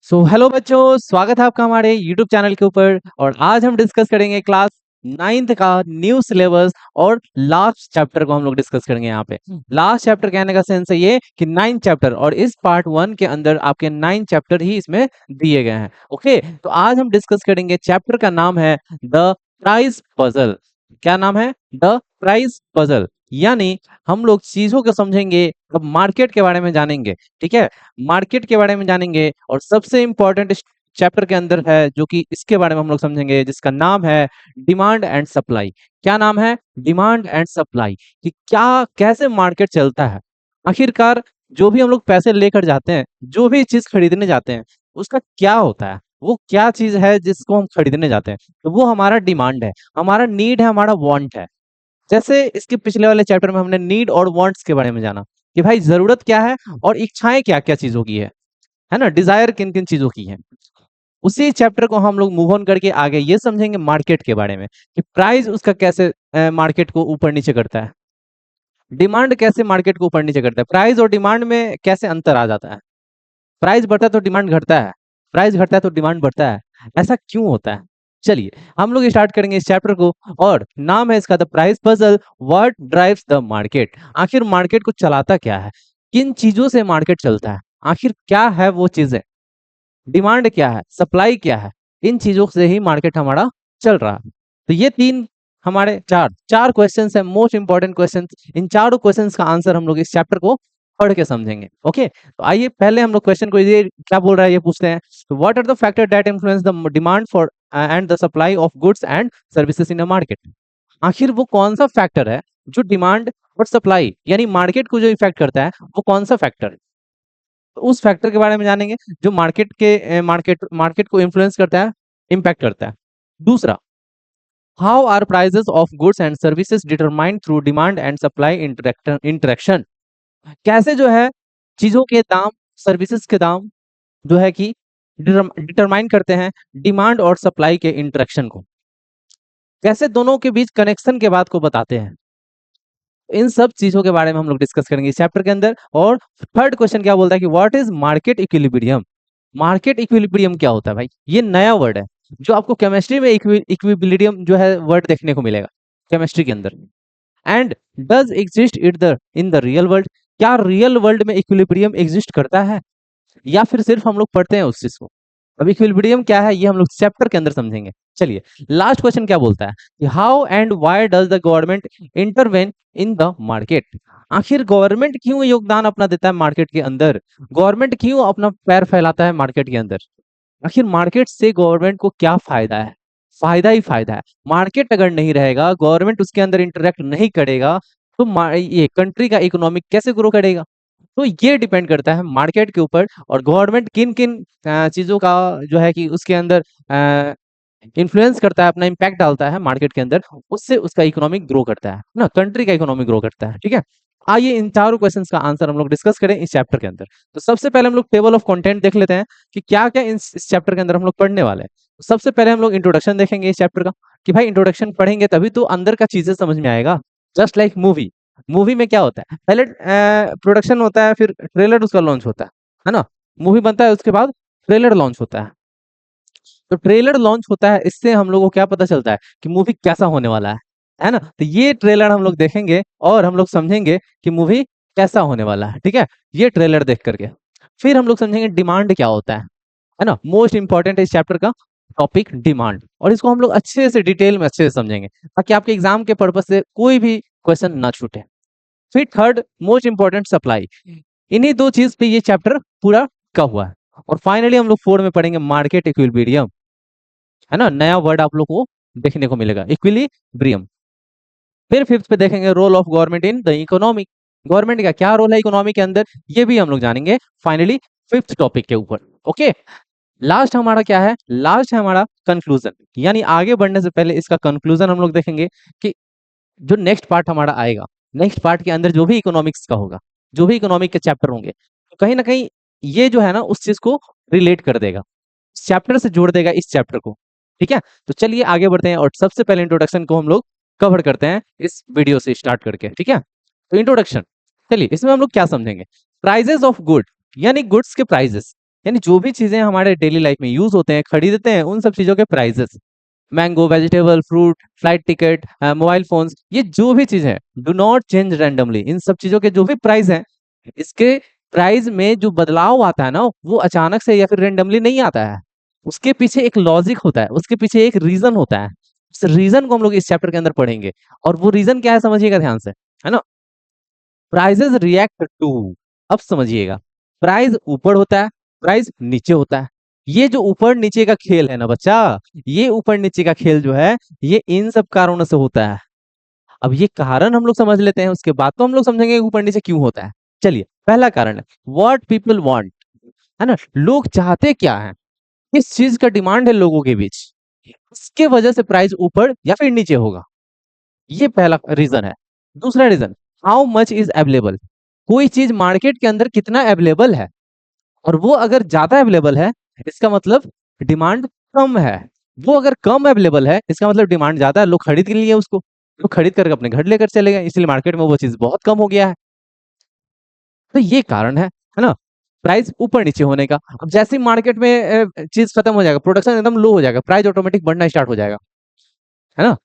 Hello बच्चों, स्वागत है आपका हमारे यूट्यूब चैनल के ऊपर। और आज हम डिस्कस करेंगे क्लास 9th का न्यू सिलेबस और लास्ट चैप्टर को हम लोग डिस्कस करेंगे यहाँ पे। लास्ट चैप्टर कहने का सेंस है ये कि 9th चैप्टर, और इस पार्ट 1 के अंदर आपके 9 चैप्टर ही इसमें दिए गए हैं। ओके, तो आज हम डिस्कस करेंगे, चैप्टर का नाम है द प्राइस पजल। क्या नाम है? The price puzzle. यानी हम लोग चीजों को समझेंगे, अब मार्केट के बारे में जानेंगे। ठीक है, मार्केट के बारे में जानेंगे, और सबसे इंपॉर्टेंट इस चैप्टर के अंदर है जो कि इसके बारे में हम लोग समझेंगे, जिसका नाम है डिमांड एंड सप्लाई। क्या नाम है? Demand and supply. कि क्या, कैसे मार्केट चलता है। आखिरकार जो भी हम लोग पैसे लेकर जाते हैं, जो भी चीज खरीदने जाते हैं, उसका क्या होता है, वो क्या चीज है जिसको हम खरीदने जाते हैं, तो वो हमारा डिमांड है, हमारा नीड है, हमारा वांट है। जैसे इसके पिछले वाले चैप्टर में हमने नीड और वांट्स के बारे में जाना कि भाई जरूरत क्या है और इच्छाएं क्या क्या चीजों की है ना, डिजायर किन किन चीजों की है। उसी चैप्टर को हम लोग मूव ऑन करके आगे ये समझेंगे मार्केट के बारे में कि प्राइस उसका कैसे मार्केट को ऊपर नीचे करता है, डिमांड कैसे मार्केट को ऊपर नीचे करता है, प्राइस और डिमांड में कैसे अंतर आ जाता है। प्राइस बढ़ता है तो डिमांड घटता है, प्राइस घटता है तो डिमांड बढ़ता है। ऐसा क्यों होता है? चलिए हम लोग स्टार्ट करेंगे इस चैप्टर को, और नाम है इसका the price puzzle. What drives the market. आखिर मार्केट को चलाता क्या है, किन चीजों से मार्केट चलता है, आखिर क्या है वो चीजें, डिमांड क्या है, सप्लाई क्या है। इन चीजों से ही मार्केट हमारा चल रहा है। तो ये तीन हमारे चार चार क्वेश्चंस है, मोस्ट इंपॉर्टेंट क्वेश्चंस। इन चारों क्वेश्चंस का आंसर हम लोग इस चैप्टर को पढ़ के समझेंगे। ओके, तो आइए पहले हम लोग क्वेश्चन को ये क्या बोल रहा है ये पूछते हैं। तो what are the factor that influence the demand for and the supply of goods and services in a market. आखिर वो कौन सा फैक्टर है जो डिमांड और सप्लाई यानी मार्केट को जो इफेक्ट करता है, वो कौन सा फैक्टर है। तो उस फैक्टर के बारे में जानेंगे जो मार्केट को इन्फ्लुएंस करता है, इम्पैक्ट करता है। दूसरा, how are prices of goods and services determined through demand and supply interaction. कैसे जो है चीजों के दाम, सर्विसेज के दाम जो है कि डिटरमाइन करते हैं डिमांड और सप्लाई के इंटरेक्शन को, कैसे दोनों के बीच कनेक्शन के बात को बताते हैं। इन सब चीजों के बारे में हम लोग डिस्कस करेंगे इस चैप्टर के अंदर। और थर्ड क्वेश्चन क्या बोलता है कि what is market equilibrium. Market equilibrium क्या होता है भाई, ये नया वर्ड है जो आपको केमिस्ट्री में इक्विलिब्रियम जो है वर्ड देखने को मिलेगा केमिस्ट्री के अंदर। And does exist it the in the real world. क्या रियल वर्ल्ड में इक्विलिब्रियम एग्जिस्ट करता है या फिर सिर्फ हम लोग पढ़ते हैं उस चीज को। अब इक्विलिब्रियम क्या है ये हम लोग चैप्टर के अंदर समझेंगे। चलिए लास्ट क्वेश्चन क्या बोलता है कि how and why does the government intervene in the market. आखिर गवर्नमेंट क्यों योगदान अपना देता है मार्केट के अंदर, गवर्नमेंट क्यों अपना पैर फैलाता है मार्केट के अंदर। आखिर मार्केट से गवर्नमेंट को क्या फायदा है, फायदा ही फायदा है। मार्केट अगर नहीं रहेगा, गवर्नमेंट उसके अंदर इंटरेक्ट नहीं करेगा, तो ये कंट्री का इकोनॉमिक कैसे ग्रो करेगा। तो ये डिपेंड करता है मार्केट के ऊपर, और गवर्नमेंट किन किन चीजों का जो है कि उसके अंदर इन्फ्लुएंस करता है, अपना इम्पैक्ट डालता है मार्केट के अंदर, उससे उसका इकोनॉमिक ग्रो करता है ना, कंट्री का इकोनॉमिक ग्रो करता है। ठीक है, आइए इन चारों क्वेश्चंस का आंसर हम लोग डिस्कस करें इस चैप्टर के अंदर। तो सबसे पहले हम लोग टेबल ऑफ कंटेंट देख लेते हैं कि क्या क्या इस चैप्टर के अंदर हम लोग पढ़ने वाले हैं। तो सबसे पहले हम लोग इंट्रोडक्शन देखेंगे इस चैप्टर का, कि भाई इंट्रोडक्शन पढ़ेंगे तभी तो अंदर का चीजें समझ में आएगा। जस्ट लाइक मूवी, मूवी में क्या होता है, पहले प्रोडक्शन होता है, फिर ट्रेलर उसका लॉन्च होता है ना। मूवी बनता है, उसके बाद ट्रेलर लॉन्च होता है। तो ट्रेलर लॉन्च होता है, इससे हम लोगों को क्या पता चलता है कि मूवी कैसा होने वाला है ना। तो ये ट्रेलर हम लोग देखेंगे और हम लोग समझेंगे कि मूवी कैसा होने वाला है। ठीक है, ये ट्रेलर देख करके फिर हम लोग समझेंगे डिमांड क्या होता है ना। मोस्ट इंपॉर्टेंट है इस चैप्टर का टॉपिक डिमांड, और इसको हम लोग अच्छे से डिटेल में अच्छे से समझेंगे ताकि आपके एग्जाम के पर्पज से कोई भी क्वेश्चन ना छूटे। फिर थर्ड मोस्ट इंपॉर्टेंट सप्लाई। इन्हीं दो चीज पे ये चैप्टर पूरा का हुआ है। और फाइनली हम लोग फोर में पढ़ेंगे मार्केट इक्विलिब्रियम, है ना, नया वर्ड आप लोग को देखने को मिलेगा इक्विलिब्रियम। फिर फिफ्थ पे देखेंगे role of government in the economy. Government का क्या रोल है इकोनॉमी के अंदर, ये भी हम लोग जानेंगे फाइनली फिफ्थ टॉपिक के ऊपर। ओके, लास्ट हमारा क्या है, लास्ट है हमारा कंक्लूजन, यानी आगे बढ़ने से पहले इसका कंक्लूजन हम लोग देखेंगे कि जो नेक्स्ट पार्ट हमारा आएगा, नेक्स्ट पार्ट के अंदर जो भी इकोनॉमिक्स का होगा, जो भी इकोनॉमिक के चैप्टर होंगे, तो कहीं ना कहीं ये जो है ना उस चीज को रिलेट कर देगा, चैप्टर से जोड़ देगा इस चैप्टर को। ठीक है, तो चलिए आगे बढ़ते हैं और सबसे पहले इंट्रोडक्शन को हम लोग कवर करते हैं इस वीडियो से स्टार्ट करके। ठीक है, तो इंट्रोडक्शन, चलिए इसमें हम लोग क्या समझेंगे। प्राइजेस ऑफ गुड, यानी गुड्स के प्राइजेस, यानी जो भी चीजें हमारे डेली लाइफ में यूज होते हैं, खरीदते हैं, उन सब चीजों के prices, mango, vegetable, fruit, flight ticket, mobile phones, ये जो भी चीज है डू नॉट चेंज रैंडमली। इन सब चीजों के जो भी प्राइस हैं, इसके प्राइस में जो बदलाव आता है ना, वो अचानक से या फिर रेंडमली नहीं आता है। उसके पीछे एक लॉजिक होता है, उसके पीछे एक रीजन होता है। उस रीजन को हम लोग इस चैप्टर के अंदर पढ़ेंगे। और वो रीजन क्या है समझिएगा ध्यान से, है ना। प्राइजेस रिएक्ट टू, अब समझिएगा, प्राइस ऊपर होता है, प्राइस नीचे होता है। ये जो ऊपर नीचे का खेल है ना बच्चा, ये ऊपर नीचे का खेल जो है, ये इन सब कारणों से होता है। अब ये कारण हम लोग समझ लेते हैं, उसके बाद तो हम लोग समझेंगे ऊपर नीचे क्यों होता है। चलिए, पहला कारण है व्हाट पीपल वांट, है ना। लोग चाहते क्या है, किस चीज का डिमांड है लोगों के बीच, इसके वजह से प्राइस ऊपर या फिर नीचे होगा। ये पहला रीजन है। दूसरा reason, how much is available, कोई चीज मार्केट के अंदर कितना अवेलेबल है, और वो अगर ज्यादा अवेलेबल है, इसका मतलब डिमांड कम है। वो अगर कम अवेलेबल है, इसका मतलब डिमांड ज्यादा है, लोग खरीद के लिए उसको, लोग खरीद करके अपने घर लेकर चले गए, इसलिए मार्केट में वो चीज बहुत कम हो गया है। तो ये कारण है ना, प्राइस ऊपर नीचे होने का। अब जैसे ही मार्केट में चीज खत्म हो जाएगा, प्रोडक्शन एकदम लो हो जाएगा, प्राइस ऑटोमेटिक बढ़ना स्टार्ट हो जाएगा, है ना।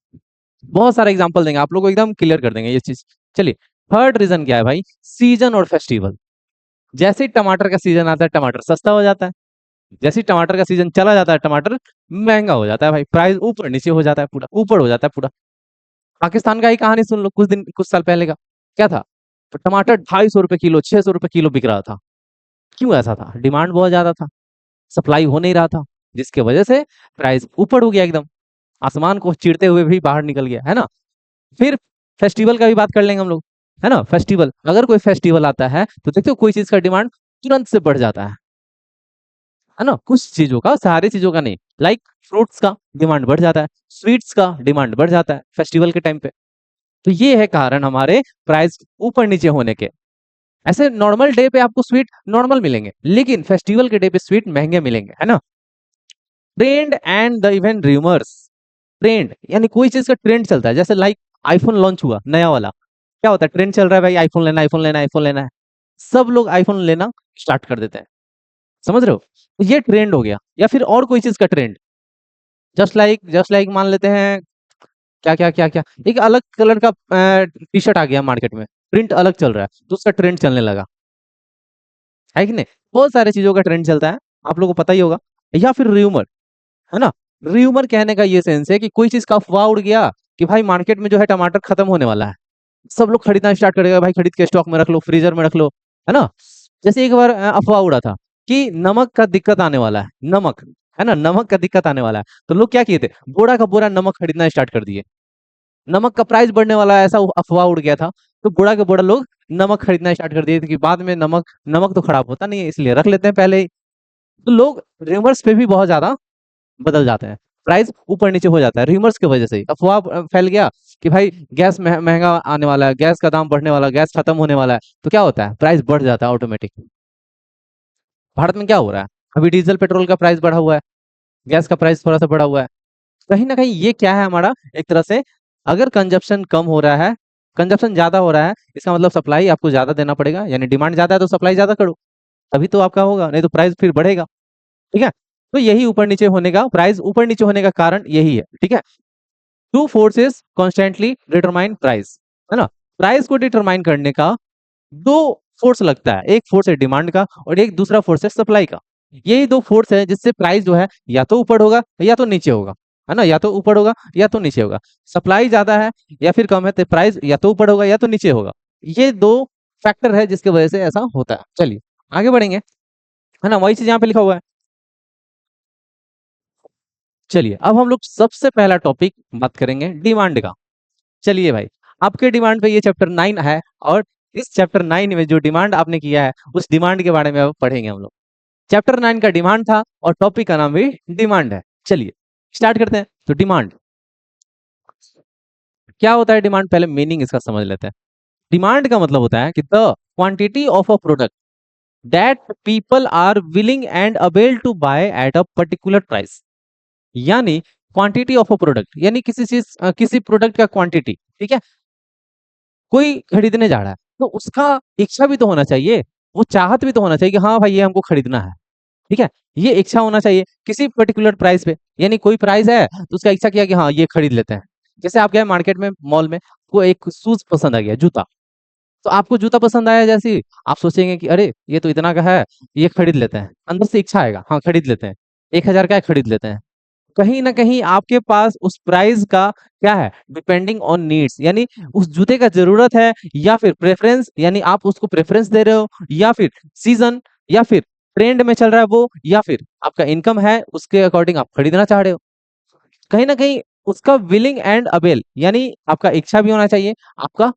बहुत सारा एग्जांपल देंगे आप लोगों को, एकदम क्लियर कर देंगे ये चीज। चलिए, थर्ड रीजन क्या है भाई, सीजन और फेस्टिवल। जैसे ही टमाटर का सीजन आता है, टमाटर सस्ता हो जाता है। जैसे ही टमाटर का सीजन चला जाता है, टमाटर महंगा हो जाता है भाई, प्राइस ऊपर नीचे हो जाता है, पूरा ऊपर हो जाता है पूरा। पाकिस्तान का ही कहानी सुन लो, कुछ साल पहले का क्या था, तो टमाटर 250 रुपए किलो, 600 रुपए किलो बिक रहा था। क्यों ऐसा था, डिमांड बहुत ज्यादा था, सप्लाई हो नहीं रहा था, जिसके वजह से प्राइस ऊपर हो गया एकदम, आसमान को चीरते हुए भी बाहर निकल गया, है ना। फिर फेस्टिवल का भी बात कर लेंगे हम लोग, है ना। फेस्टिवल, अगर कोई फेस्टिवल आता है तो देखते हो कोई चीज का डिमांड तुरंत से बढ़ जाता है ना। कुछ चीजों का, सारी चीजों का नहीं। लाइक फ्रूट्स का डिमांड बढ़ जाता है, स्वीट्स का डिमांड बढ़ जाता है फेस्टिवल के टाइम पे। तो ये है कारण हमारे प्राइस ऊपर नीचे होने के। ऐसे नॉर्मल डे पे आपको स्वीट नॉर्मल मिलेंगे, लेकिन फेस्टिवल के डे पे स्वीट महंगे मिलेंगे, है ना। Trend and the even rumours, trend यानी कोई चीज का ट्रेंड चलता है, जैसे लाइक आईफोन लॉन्च हुआ नया वाला, क्या होता है, ट्रेंड चल रहा है भाई, आईफोन लेना, आईफोन लेना, आईफोन लेना है, सब लोग आईफोन लेना स्टार्ट कर देते हैं, समझ रहे हो। तो ये ट्रेंड हो गया। या फिर और कोई चीज का ट्रेंड, जस्ट लाइक मान लेते हैं, क्या क्या क्या क्या, एक अलग कलर का टी शर्ट आ गया मार्केट में, प्रिंट अलग चल रहा है, तो उसका ट्रेंड चलने लगा, है कि नहीं। बहुत सारे चीजों का ट्रेंड चलता है, आप लोगों को पता ही होगा। या फिर र्यूमर, है ना। र्यूमर कहने का ये सेंस है कि कोई चीज का अफवाह उड़ गया कि भाई मार्केट में जो है टमाटर खत्म होने वाला है, सब लोग खरीदना स्टार्ट करेगा, भाई खरीद के स्टॉक में रख लो, फ्रीजर में रख लो, है ना। जैसे एक बार अफवाह उड़ा था कि नमक का दिक्कत आने वाला है, नमक, है ना, नमक का दिक्कत आने वाला है, तो लोग क्या किए थे, बोरा का बोरा नमक खरीदना स्टार्ट कर दिए। नमक का प्राइस बढ़ने वाला है, ऐसा अफवाह उड़ गया था, तो बोरा के बोरा लोग नमक खरीदना स्टार्ट कर दिए थे कि बाद में नमक नमक तो खराब होता नहीं है, इसलिए रख लेते हैं पहले ही। तो लोग रूमर्स पे भी बहुत ज्यादा बदल जाते हैं, प्राइस ऊपर नीचे हो जाता है रूमर्स की वजह से ही। अफवाह फैल गया कि भाई गैस महंगा आने वाला है, गैस का दाम बढ़ने वाला है, गैस खत्म होने वाला है, तो क्या होता है, प्राइस बढ़ जाता है ऑटोमेटिक। भारत में क्या हो रहा है, अभी डीजल पेट्रोल का प्राइस बढ़ा हुआ है, गैस का प्राइस थोड़ा सा बढ़ा हुआ है। कहीं ना कहीं ये क्या है हमारा, एक तरह से, अगर कंजप्शन कम हो रहा है, कंजप्शन ज्यादा हो रहा है, इसका मतलब सप्लाई आपको ज्यादा देना पड़ेगा, यानी डिमांड ज्यादा है तो सप्लाई ज्यादा करो, तभी तो आपका होगा, नहीं तो प्राइस फिर बढ़ेगा, ठीक है। तो यही ऊपर नीचे होने का, प्राइस ऊपर नीचे होने का कारण यही है, ठीक है। Two forces constantly determine price, है ना। प्राइस को डिटरमाइन करने का दो फोर्स लगता है, एक फोर्स है डिमांड का और एक दूसरा फोर्स है सप्लाई का। यही दो फोर्स है जिससे प्राइस जो है या तो ऊपर होगा या तो नीचे होगा, है ना, या तो ऊपर होगा या तो नीचे होगा। सप्लाई ज्यादा है या फिर कम है तो प्राइस या तो ऊपर होगा या तो नीचे होगा। ये दो फैक्टर है जिसकी वजह से ऐसा होता है। चलिए आगे बढ़ेंगे, है ना, वही चीज यहाँ पे लिखा हुआ है। चलिए अब हम लोग सबसे पहला टॉपिक बात करेंगे डिमांड का। चलिए भाई, आपके डिमांड पे ये चैप्टर 9 है, और इस चैप्टर 9 में जो डिमांड आपने किया है, उस डिमांड के बारे में अब पढ़ेंगे हम लोग। चैप्टर 9 का डिमांड था और टॉपिक का नाम भी डिमांड है। चलिए स्टार्ट करते हैं। तो डिमांड क्या होता है, डिमांड पहले मीनिंग इसका समझ लेते हैं। डिमांड का मतलब होता है कि the quantity of a product that people are willing and able to buy at a particular price. यानी क्वांटिटी ऑफ अ प्रोडक्ट, यानी किसी चीज किसी प्रोडक्ट का क्वांटिटी, ठीक है। कोई खरीदने जा रहा है तो उसका इच्छा भी तो होना चाहिए, वो चाहत भी तो होना चाहिए कि हाँ भाई ये हमको खरीदना है। ठीक है, ये इच्छा होना चाहिए किसी पर्टिकुलर प्राइस पे, यानी कोई प्राइस है तो उसका इच्छा किया कि हाँ ये खरीद लेते हैं। जैसे आप गए मार्केट में, मॉल में, को एक शूज पसंद आ गया, जूता, तो आपको जूता पसंद आया, जैसे ही आप सोचेंगे कि अरे ये तो इतना का है, ये खरीद लेते हैं, अंदर से इच्छा आएगा हाँ खरीद लेते हैं, 1,000 का है खरीद लेते हैं। कहीं ना कहीं आपके पास उस प्राइस का क्या है, डिपेंडिंग ऑन नीड्स, यानी उस जूते का जरूरत है, या फिर प्रेफरेंस, यानी आप उसको प्रेफरेंस दे रहे हो, या फिर सीजन, या फिर ट्रेंड में चल रहा है वो, या फिर आपका इनकम है उसके अकॉर्डिंग आप खरीदना चाह रहे हो। कहीं ना कहीं उसका विलिंग एंड अवेल, यानी आपका इच्छा भी होना चाहिए आपका,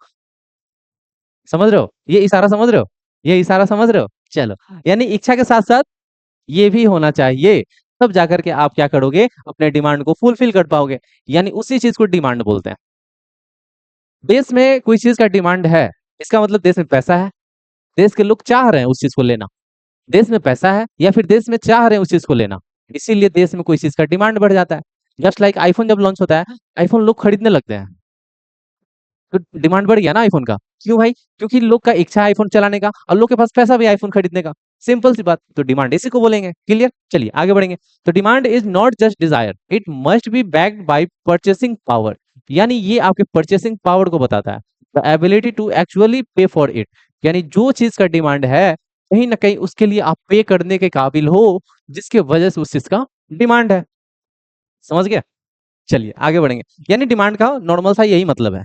समझ रहे हो ये इशारा, समझ रहे हो ये इशारा, समझ रहे हो? चलो, यानी इच्छा के साथ साथ ये भी होना चाहिए, तब जाकर के आप क्या करोगे, अपने डिमांड को फुलफिल कर पाओगे, यानी उसी चीज को डिमांड बोलते हैं। देश में कोई चीज का डिमांड है, इसका मतलब देश में पैसा है, देश के लोग चाह रहे हैं उस चीज को लेना, देश में पैसा है या फिर देश में चाह रहे हैं उस चीज को लेना, इसीलिए देश में कोई चीज का डिमांड बढ़ जाता है। जस्ट लाइक आईफोन जब लॉन्च होता है, आईफोन लोग खरीदने लगते हैं, तो डिमांड बढ़ गया ना आईफोन का। क्यों भाई? क्योंकि लोग का इच्छा है आईफोन चलाने का, और लोग के पास पैसा भी है आईफोन खरीदने का। सिंपल सी बात, तो डिमांड इसी को बोलेंगे। क्लियर? चलिए आगे बढ़ेंगे। तो demand is not just desire, it must be backed by purchasing power, यानी ये आपके परचेसिंग पावर को बताता है, the ability to actually pay for it, यानी जो चीज का डिमांड है कहीं ना कहीं उसके लिए आप पे करने के काबिल हो, जिसके वजह से उस चीज का डिमांड है। समझ गया? चलिए आगे बढ़ेंगे। यानी डिमांड का नॉर्मल सा यही मतलब है।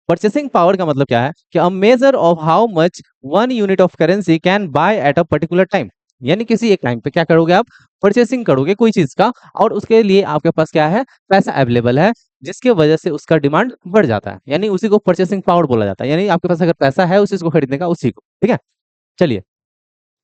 परचेसिंग पावर का मतलब क्या है कि a measure of how much one unit of currency can buy at a particular time, यानी किसी एक टाइम पे क्या करोगे आप, परचेसिंग करोगे कोई चीज का, और उसके लिए आपके पास क्या है, पैसा अवेलेबल है, जिसके वजह से उसका डिमांड बढ़ जाता है, यानी उसी को परचेसिंग पावर बोला जाता है, यानी आपके पास अगर पैसा है उस चीज को खरीदने का, उसी को। ठीक है, चलिए,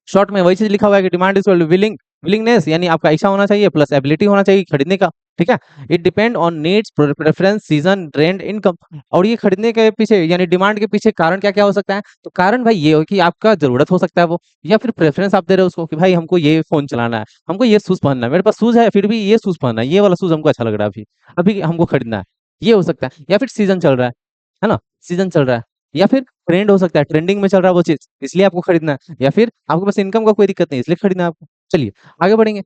शॉर्ट में वही चीज लिखा हुआ है कि डिमांड इज विलिंग, विलिंगनेस, यानी आपका इच्छा होना चाहिए प्लस एबिलिटी होना चाहिए खरीदने का। ठीक है, it depend on needs, preference, season, trend, income. और ये खरीदने के पीछे यानी डिमांड के पीछे कारण क्या क्या हो सकता है, तो कारण भाई ये हो कि आपका जरूरत हो सकता है वो, या फिर प्रेफरेंस आप दे रहे हो उसको कि भाई हमको ये फोन चलाना है, हमको ये शूज पहनना है, मेरे पास शूज है फिर भी ये शूज पहनना है, ये वाला शूज हमको अच्छा लग रहा है, अभी अभी हमको खरीदना है, ये हो सकता है। या फिर सीजन चल रहा है ना, सीजन चल रहा है, या फिर ट्रेंड हो सकता है, ट्रेंडिंग में चल रहा है वो चीज, इसलिए आपको खरीदना है, या फिर आपके पास इनकम का कोई दिक्कत नहीं इसलिए खरीदना है आपको। चलिए आगे बढ़ेंगे।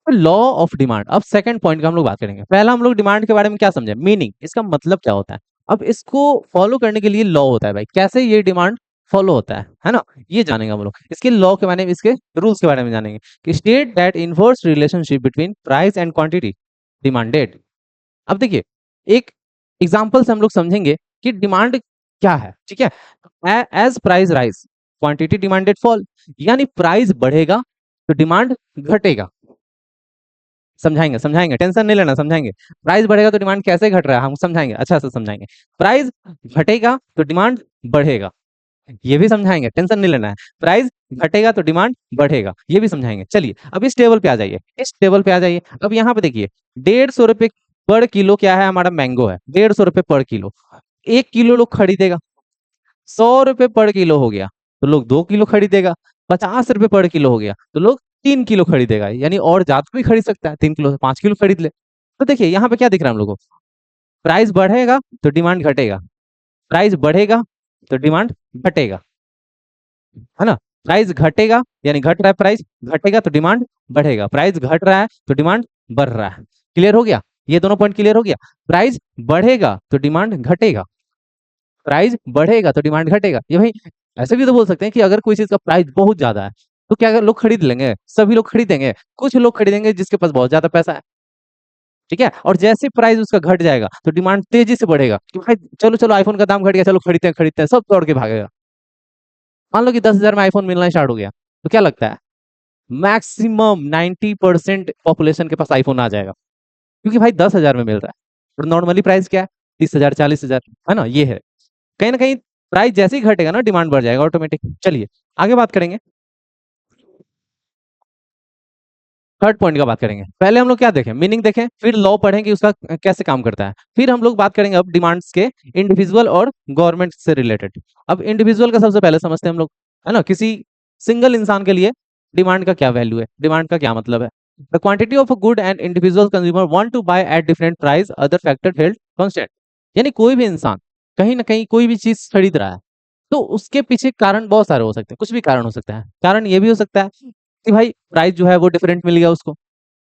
लॉ ऑफ डिमांड, अब सेकंड पॉइंट का हम लोग बात करेंगे। पहला हम लोग डिमांड के बारे में क्या समझे, मीनिंग, इसका मतलब क्या होता है। अब इसको फॉलो करने के लिए लॉ होता है भाई, कैसे ये डिमांड फॉलो होता है ना, ये जानेंगे हम लोग। इसके लॉ के बारे में, इसके रूल्स के बारे में जानेंगे कि state that inverse relationship between price and quantity demanded. अब देखिए, एक एग्जांपल से हम लोग समझेंगे कि डिमांड क्या है। ठीक है, as price rise quantity demanded fall, यानी प्राइस बढ़ेगा तो डिमांड घटेगा। समझाएंगे समझाएंगे, टेंशन नहीं लेना, समझाएंगे। प्राइस बढ़ेगा तो डिमांड कैसे घट रहा है हम समझाएंगे, अच्छा से समझाएंगे। प्राइस घटेगा तो डिमांड बढ़ेगा, ये भी समझाएंगे, टेंशन नहीं लेना है। प्राइस घटेगा तो डिमांड बढ़ेगा, ये भी समझाएंगे। चलिए अब इस टेबल पे आ जाइए, इस टेबल पे आ जाइए। अब यहाँ पे देखिए, 150 रुपए पर किलो क्या है, हमारा मैंगो है, 150 रुपए पर किलो। 1 किलो लोग खरीदेगा, 100 रुपए पर किलो हो गया तो लोग 2 किलो खरीदेगा, 50 रुपए पर किलो हो गया तो लोग 3 किलो खरीदेगा, यानी और ज्यादा भी खरीद सकता है, 3 किलो से 5 किलो खरीद ले। तो देखिए यहाँ पे क्या दिख रहा है हम लोगों को, प्राइस बढ़ेगा तो डिमांड घटेगा, प्राइस बढ़ेगा तो डिमांड घटेगा, है ना। प्राइस घटेगा यानी घट रहा है, प्राइस घटेगा तो डिमांड बढ़ेगा, प्राइस घट रहा है तो डिमांड बढ़ रहा है। क्लियर हो गया? ये दोनों पॉइंट क्लियर हो गया। प्राइस बढ़ेगा तो डिमांड घटेगा, प्राइस बढ़ेगा तो डिमांड घटेगा। ये भाई ऐसे भी तो बोल सकते हैं कि अगर कोई चीज का प्राइस बहुत ज्यादा है तो क्या अगर लोग खरीद लेंगे, सभी लोग खरीदेंगे? कुछ लोग खरीदेंगे जिसके पास बहुत ज्यादा पैसा है। ठीक है, और जैसे प्राइस उसका घट जाएगा तो डिमांड तेजी से बढ़ेगा कि भाई चलो चलो आईफोन का दाम घट गया, चलो खरीदते हैं, सब दौड़ के भागेगा। मान लो कि 10,000 में आईफोन मिलना स्टार्ट हो गया, तो क्या लगता है, मैक्सिमम 90% पॉपुलेशन के पास आईफोन आ जाएगा, क्योंकि भाई 10,000 में मिल रहा है। और नॉर्मली प्राइस क्या है, 30,000 40,000, है ना। ये है कहीं ना कहीं प्राइस जैसे ही घटेगा ना डिमांड बढ़ जाएगा ऑटोमेटिक। चलिए आगे बात करेंगे, थर्ड पॉइंट का बात करेंगे। पहले हम लोग क्या देखें, मीनिंग देखें, फिर लॉ पढ़ें कि उसका कैसे काम करता है, फिर हम लोग बात करेंगे अब डिमांड्स के इंडिविजुअल और गवर्नमेंट से रिलेटेड। अब इंडिविजुअल का सबसे पहले समझते हैं हम लोग, है ना। किसी सिंगल इंसान के लिए डिमांड का क्या वैल्यू है, डिमांड का क्या मतलब है। The quantity of a good and individual consumer want to buy at different price, other factor held constant, यानी कोई भी इंसान कहीं ना कहीं कोई भी चीज खरीद रहा है तो उसके पीछे कारण बहुत सारे हो सकते हैं, कुछ भी कारण हो सकता है। कारण ये भी हो सकता है कि भाई प्राइस जो है वो डिफरेंट मिल गया उसको,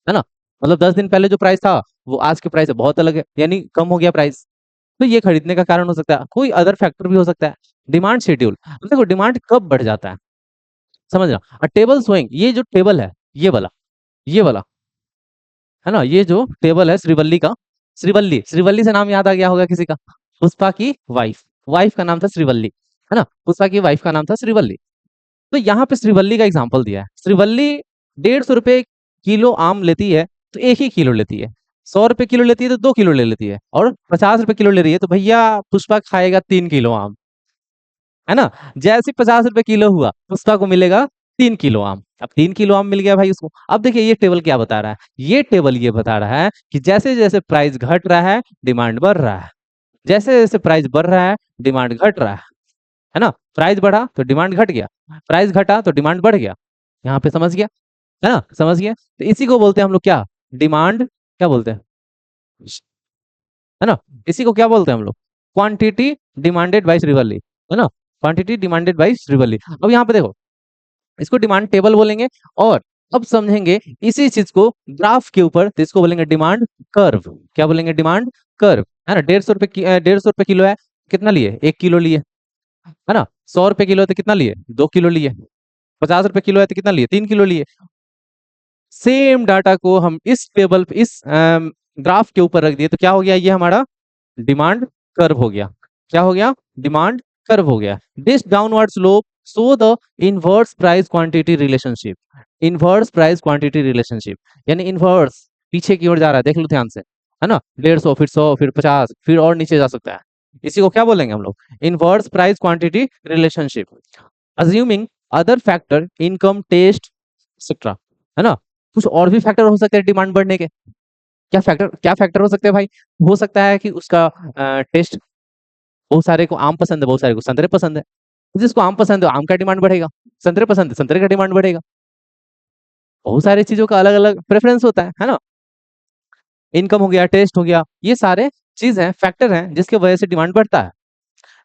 है ना, मतलब 10 दिन पहले जो प्राइस था वो आज के प्राइस से बहुत अलग है, यानी कम हो गया प्राइस। तो ये खरीदने का कारण हो सकता है, कोई अदर फैक्टर भी हो सकता है। डिमांड शेड्यूल, देखो डिमांड कब बढ़ जाता है, समझ रहा, टेबल सोइंग, ये जो टेबल है ये वाला है ना, ये जो टेबल है श्रीवल्ली का, श्रीवल्ली, श्रीवल्ली से नाम याद आ गया होगा किसी का, पुष्पा की वाइफ, वाइफ का नाम था श्रीवल्ली, है ना, पुष्पा की वाइफ का नाम था श्रीवल्ली। तो यहाँ पे श्रीवल्ली का एग्जाम्पल दिया है, श्रीवल्ली 150 रुपए किलो आम लेती है तो 1 ही किलो लेती है, 100 रुपए किलो लेती है तो 2 किलो ले लेती है, और 50 रुपए किलो ले रही है तो भैया पुष्पा खाएगा 3 किलो आम, है ना। जैसे 50 रुपए किलो हुआ पुष्पा को मिलेगा 3 किलो आम। अब 3 किलो आम मिल गया भाई उसको। अब देखिए ये टेबल क्या बता रहा है, ये टेबल ये बता रहा है कि जैसे जैसे प्राइस घट रहा है डिमांड बढ़ रहा है, जैसे जैसे प्राइस बढ़ रहा है डिमांड घट रहा है ना, प्राइस बढ़ा तो डिमांड घट गया, प्राइस घटा तो डिमांड बढ़ गया। यहाँ पे समझ गया, है ना, समझ गया। तो इसी को बोलते हैं हम लोग क्या, डिमांड, क्या बोलते हैं, है ना, इसी को क्या बोलते हैं हम लोग, क्वांटिटी डिमांडेड बाई श्रीवल्ली, है ना, क्वांटिटी डिमांडेड बाई श्रीवल्ली। अब यहाँ पे देखो इसको डिमांड टेबल बोलेंगे, और अब समझेंगे इसी चीज को ग्राफ के ऊपर, तो इसको बोलेंगे डिमांड कर्व। क्या बोलेंगे, डिमांड कर्व, है ना। 150 रुपए किलो है, कितना लिए, 1 किलो लिए, है ना। 100 रुपए किलो है तो कितना लिए, 2 किलो लिए। 50 रुपए किलो है तो कितना लिए, 3 किलो लिए। सेम डाटा को हम इस टेबल पे, इस ग्राफ के ऊपर रख दिए तो क्या हो गया, ये हमारा डिमांड कर्व हो गया। क्या हो गया, डिमांड कर्व हो गया। This downward slope show the inverse price quantity relationship, inverse price quantity relationship, यानी इनवर्स पीछे की ओर जा रहा है, देख लो ध्यान से, है ना, 150 फिर 100 फिर 50 फिर और नीचे जा सकता है। इसी को क्या बोलेंगे हम लोग, inverse price quantity relationship. Assuming other factor income taste etcetera, है ना, कुछ और भी फैक्टर हो सकते हैं डिमांड बढ़ने के। क्या फैक्टर हो सकते हैं भाई, हो सकता है कि उसका टेस्ट, बहुत सारे को आम पसंद है, बहुत सारे को संतरे पसंद है, जिसको आम पसंद है आम का डिमांड बढ़ेगा, संतरे पसंद है संतरे का डिमांड बढ़ेगा। बहुत सारी चीजों का अलग अलग प्रेफरेंस होता है ना। इनकम हो गया, टेस्ट हो गया, ये सारे चीज हैं, फैक्टर हैं जिसकी वजह से डिमांड बढ़ता है।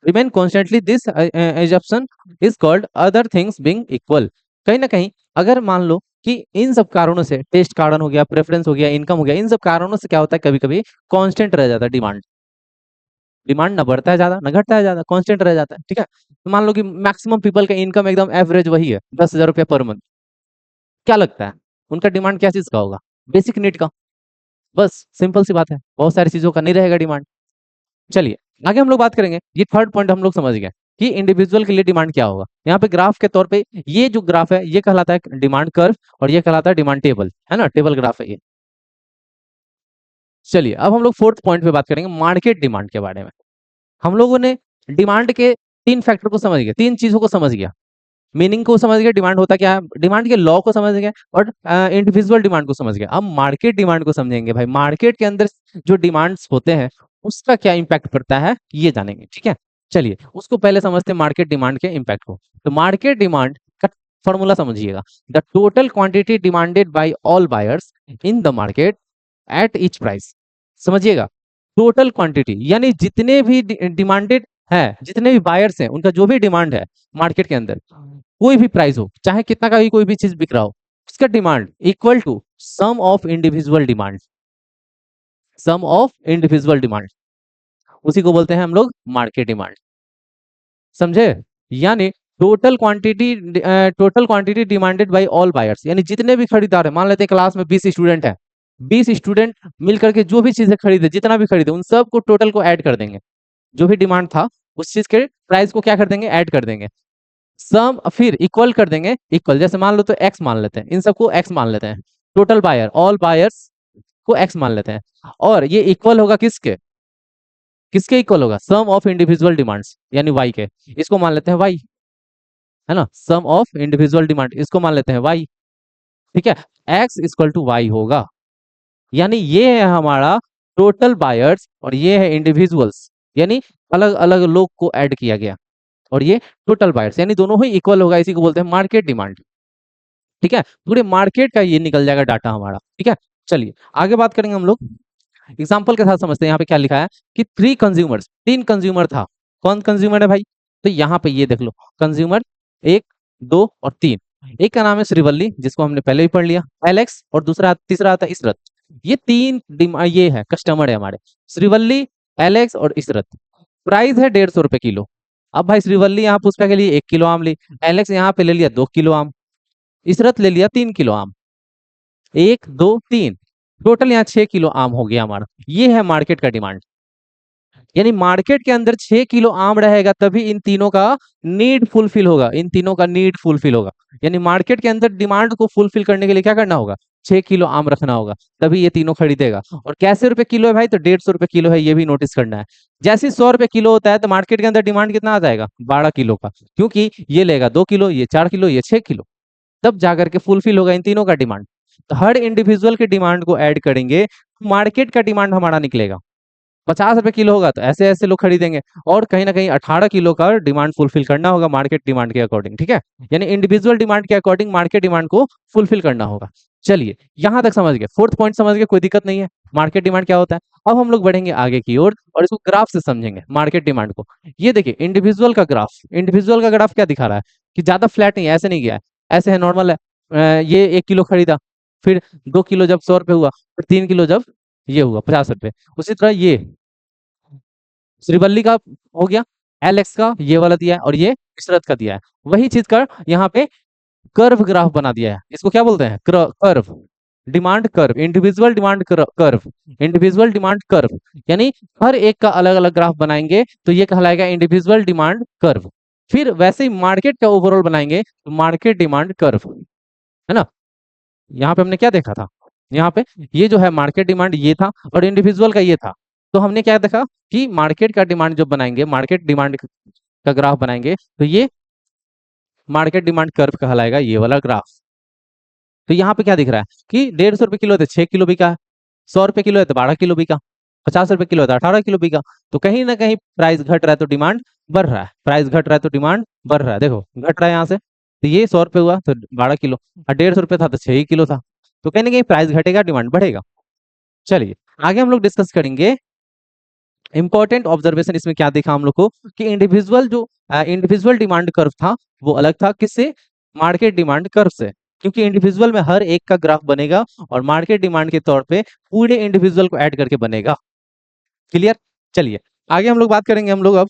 Remain constantly this assumption is called other things being equal. कहीं ना कहीं अगर मान लो कि इन सब कारणों से, टेस्ट कारण हो गया, प्रेफरेंस हो गया, इनकम हो गया, इन सब कारणों से क्या होता है, कभी कभी कांस्टेंट रह जाता है डिमांड, डिमांड ना बढ़ता है ज्यादा ना घटता है ज्यादा, कांस्टेंट रह जाता है, ठीक है। तो मान लो कि मैक्सिमम पीपल का इनकम एकदम एवरेज वही है, 10,000 रुपया पर मंथ, क्या लगता है उनका डिमांड क्या चीज का होगा, बेसिक नीड का, बस सिंपल सी बात है, बहुत सारी चीजों का नहीं रहेगा डिमांड। चलिए आगे हम लोग बात करेंगे, ये थर्ड पॉइंट हम लोग समझ गए कि इंडिविजुअल के लिए डिमांड क्या होगा। यहाँ पे ग्राफ के तौर पे ये जो ग्राफ है ये कहलाता है डिमांड कर्व, और ये कहलाता है डिमांड टेबल, है ना, टेबल ग्राफ है ये। चलिए अब हम लोग फोर्थ पॉइंट पे बात करेंगे, मार्केट डिमांड के बारे में। हम लोगों ने डिमांड के 3 फैक्टर को समझ गया, 3 चीजों को समझ गया, मीनिंग को समझ गया, डिमांड होता क्या है, डिमांड के लॉ को समझ गया, और इंडिविजुअल डिमांड को समझ गया। अब मार्केट डिमांड को समझेंगे भाई, मार्केट के अंदर जो डिमांड्स होते हैं उसका क्या इंपैक्ट पड़ता है ये जानेंगे, ठीक है। चलिए उसको पहले समझते हैं, मार्केट डिमांड के इंपैक्ट को। तो मार्केट डिमांड का फॉर्मूला समझिएगा, the total quantity demanded by all buyers in the market at each price. समझिएगा, टोटल क्वांटिटी यानी जितने भी डिमांडेड है, जितने भी बायर्स हैं उनका जो भी डिमांड है मार्केट के अंदर, कोई भी प्राइस हो, चाहे कितना का भी कोई भी चीज बिक रहा हो, उसका demand equal to sum of individual demand, sum of individual demand, उसी को बोलते हैं हम लोग मार्केट डिमांड, समझे। यानी total quantity demanded by all buyers, यानी जितने भी खरीदार है, मान लेते हैं क्लास में 20 स्टूडेंट है, 20 स्टूडेंट मिलकर के जो भी चीजें खरीदे, जितना भी खरीदे, उन सबको टोटल को ऐड कर देंगे, जो भी डिमांड था उस चीज के प्राइस को क्या कर देंगे, ऐड कर देंगे, सम फिर इक्वल कर देंगे, इक्वल जैसे मान लो तो एक्स मान लेते हैं, इन सबको एक्स मान लेते हैं, टोटल बायर ऑल बायर्स को एक्स मान लेते हैं, और ये इक्वल होगा किसके, किसके इक्वल होगा, सम ऑफ इंडिविजुअल डिमांड्स यानी वाई के, इसको मान लेते हैं वाई, है ना, सम ऑफ इंडिविजुअल डिमांड इसको मान लेते हैं वाई, ठीक है। एक्स इक्वल टू वाई होगा, यानी ये है हमारा टोटल बायर्स और ये है इंडिविजुअल्स, यानी अलग अलग लोग को ऐड किया गया, और ये टोटल बायर्स, यानी दोनों ही इक्वल होगा, इसी को बोलते हैं मार्केट डिमांड, ठीक है। पूरे मार्केट का ये निकल जाएगा डाटा हमारा, ठीक है। चलिए आगे बात करेंगे हम लोग, एग्जाम्पल के साथ समझते हैं। यहाँ पे क्या लिखा है कि 3 कंज्यूमर्स, 3 कंज्यूमर था, कौन कंज्यूमर है भाई, तो यहाँ पे ये देख लो, कंज्यूमर 1 2 और 3, एक का नाम है श्रीवल्ली, जिसको हमने पहले भी पढ़ लिया, एलेक्स, और दूसरा तीसरा आता है इशरत। ये तीन ये है कस्टमर है हमारे, श्रीवल्ली, एलेक्स और इशरत। प्राइस है 150 रुपए किलो। अब भाई श्रीवल्ली यहाँ पुष्पा के लिए 1 किलो आम ली, एलेक्स यहाँ पे ले लिया 2 किलो आम, इशरत ले लिया 3 किलो आम, 1 2 3, टोटल यहाँ 6 किलो आम हो गया हमारा। ये है मार्केट का डिमांड। यानी मार्केट के अंदर 6 किलो आम रहेगा तभी इन तीनों का नीड फुलफिल होगा, इन तीनों का नीड फुलफिल होगा। यानी मार्केट के अंदर डिमांड को फुलफिल करने के लिए क्या करना होगा, 6 किलो आम रखना होगा, तभी ये तीनों खरीदेगा। और कैसे रुपए किलो है भाई, तो 150 रुपए किलो है, ये भी नोटिस करना है। जैसे 100 रुपए किलो होता है तो मार्केट के अंदर डिमांड कितना आ जाएगा, 12 किलो का, क्योंकि ये लेगा 2 किलो, ये 4 किलो, ये 6 किलो, तब जाकर के फुलफिल होगा इन तीनों का डिमांड। तो हर इंडिविजुअल के डिमांड को ऐड करेंगे, मार्केट का डिमांड हमारा निकलेगा। 50 रुपए किलो होगा तो ऐसे ऐसे लोग खरीदेंगे, और कहीं ना कहीं 18 किलो का डिमांड फुलफिल करना होगा मार्केट डिमांड के अकॉर्डिंग, ठीक है। यानी इंडिविजुअल डिमांड के अकॉर्डिंग मार्केट डिमांड को फुलफिल करना होगा। चलिए यहां तक समझ गए, फोर्थ पॉइंट समझ गए, कोई दिक्कत नहीं है, मार्केट डिमांड क्या होता है। अब हम लोग बढ़ेंगे आगे की ओर और इसको ग्राफ से समझेंगे मार्केट डिमांड को। ये देखिए इंडिविजुअल का ग्राफ, इंडिविजुअल का ग्राफ क्या दिखा रहा है कि ज्यादा फ्लैट नहीं है, ऐसे नहीं गया है, ऐसे है, नॉर्मल है। ये 1 किलो खरीदा, फिर 2 किलो जब 100 रुपए हुआ, फिर 3 किलो जब ये हुआ 50 रुपए। उसी तरह ये श्रीवल्ली का हो गया, एलेक्स का ये वाला दिया है, और ये इशरत का दिया है। वही चीज का यहाँ पे कर्व ग्राफ बना दिया है, इसको क्या बोलते हैं, curve, demand curve, individual demand curve, individual demand curve. यानी हर एक का अलग अलग ग्राफ बनाएंगे तो ये कहलाएगा इंडिविजुअल डिमांड कर्व। फिर वैसे ही मार्केट का ओवरऑल बनाएंगे तो मार्केट डिमांड कर्व, है ना। यहाँ पे हमने क्या देखा था, यहाँ पे ये जो है मार्केट डिमांड ये था, और इंडिविजुअल का ये था। तो हमने क्या देखा कि मार्केट का डिमांड जब बनाएंगे, मार्केट डिमांड का ग्राफ बनाएंगे तो ये मार्केट डिमांड कर्व कहलाएगा, ये वाला ग्राफ। तो यहाँ पे क्या दिख रहा है कि 150 रुपए किलो है तो 6 किलो बिका है, 100 रुपए किलो है तो 12 किलो बिका, 50 रुपए किलो है तो 18 किलो बिका। तो कहीं ना कहीं प्राइस घट रहा है तो डिमांड बढ़ रहा है, प्राइस घट रहा है तो डिमांड बढ़ रहा है। देखो घट रहा है यहाँ से, तो ये 100 रुपए हुआ तो 12 किलो, और 150 रुपए था तो 6 किलो था। तो कहीं ना कहीं प्राइस घटेगा, डिमांड बढ़ेगा। चलिए आगे हम लोग डिस्कस करेंगे इंपॉर्टेंट ऑब्जर्वेशन। इसमें क्या देखा हम लोग को कि इंडिविजुअल जो इंडिविजुअल डिमांड कर्व था वो अलग था किससे, मार्केट डिमांड कर्व से, क्योंकि इंडिविजुअल में हर एक का ग्राफ बनेगा और मार्केट डिमांड के तौर पे पूरे इंडिविजुअल को ऐड करके बनेगा। क्लियर। चलिए आगे हम लोग बात करेंगे, हम लोग अब